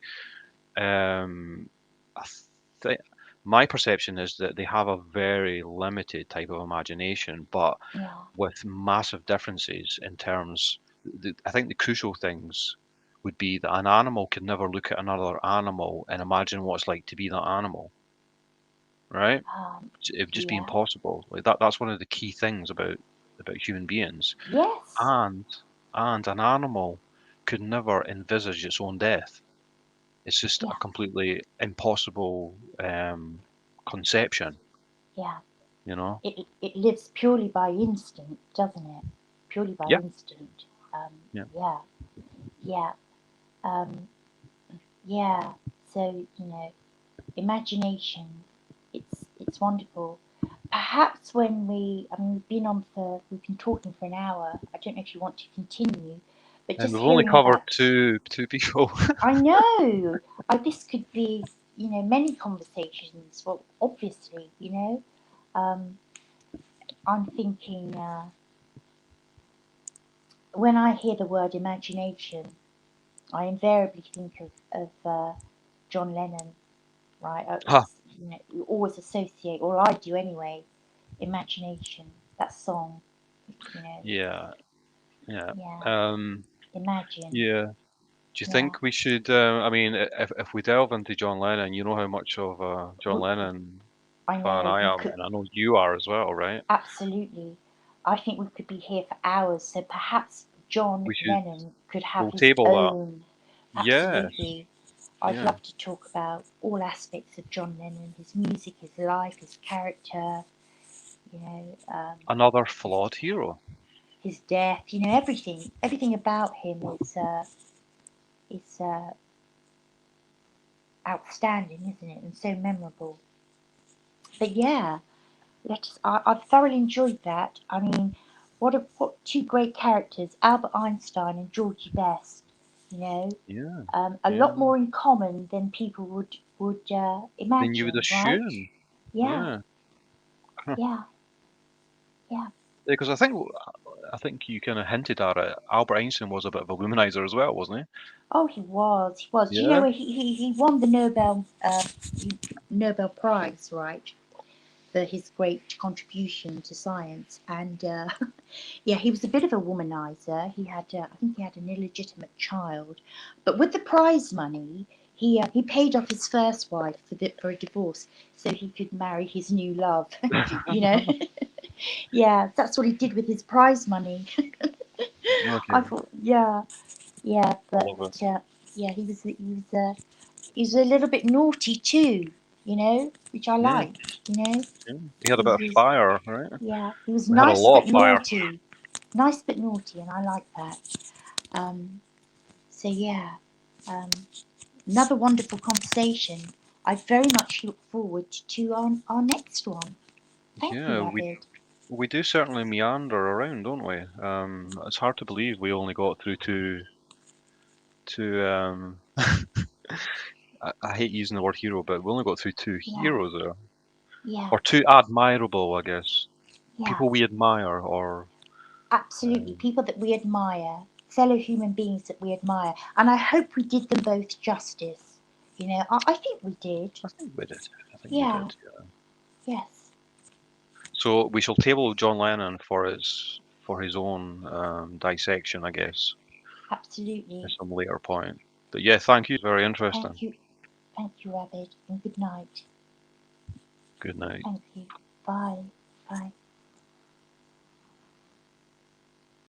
um, I think my perception is that they have a very limited type of imagination, but Yeah, with massive differences in terms. I think the crucial things would be that an animal could never look at another animal and imagine what it's like to be that animal, right? It would just be yeah, impossible. Like that's one of the key things about human beings. yes, And and an animal could never envisage its own death. It's just a yeah, completely impossible conception, yeah. you know? It lives purely by instinct, doesn't it? Purely by Yeah, instinct. Um, yeah. yeah, yeah, um, yeah. So imagination. It's wonderful. Perhaps when I mean, we've been talking for an hour. I don't know if you want to continue, but And just we've only hearing covered about. two people. I know. This could be, many conversations. Well, obviously, I'm thinking when I hear the word imagination, I invariably think of John Lennon, right? Huh. It's you always associate, or I do anyway, imagination. That song, you know, Yeah, yeah. yeah, Um, imagine, yeah. Do you yeah. think we should? I mean, if we delve into John Lennon, you know how much of a John We, Lennon I fan know I we am, could and I know you are as well, right? absolutely. I think we could be here for hours. So perhaps John We should. Lennon could have We'll his table that. own. Yes. Absolutely. I'd Yeah. love to talk about all aspects of John Lennon, his music, his life, his character, you know, um, Another his, flawed hero. his death, everything. Everything about him is outstanding, isn't it? And so memorable. But yeah, I've thoroughly enjoyed that. I mean, what two great characters, Albert Einstein and Georgie Best. You know, Yeah. a Yeah. lot more in common than people would Then you would imagine, right? assume. Yeah, Yeah. Huh. yeah, yeah. Because I think you kind of hinted at it. Albert Einstein was a bit of a womanizer as well, wasn't Oh, he was. He was. he? Do you know Yeah. where he won the Nobel Prize, right? For his great contribution to science. And yeah, he was a bit of a womanizer. I think he had an illegitimate child, but with the prize money, he paid off his first wife for a divorce so he could marry his new love. you know, yeah, that's what he did with his prize money. I Okay. thought, yeah, yeah, I but love it. yeah, he was a little bit naughty too, which I Yeah. liked. Yeah. He had a bit of He was fire, right? Yeah, he was We had a nice lot but of fire. naughty. Nice but naughty, and I like that. Um, so yeah, um, another wonderful conversation. I very much look forward to our next one. Thank you, Yeah, we Rabid. we do certainly meander around, don't we? It's hard to believe we only got through two I hate using the word hero, but we only got through two Yeah, heroes there. yeah, Or two admirable, I guess. yeah, People we admire or absolutely. um, People that we admire, fellow human beings that we admire, and I hope we did them both justice. I think we did. I think we did. I think we Yeah, did, yeah. yes, So we shall table John Lennon for his own dissection, I guess, at absolutely. some later point. But yeah, thank you. Very interesting. Thank you, Rabid, and good night. Good night. Thank you. Bye. Bye.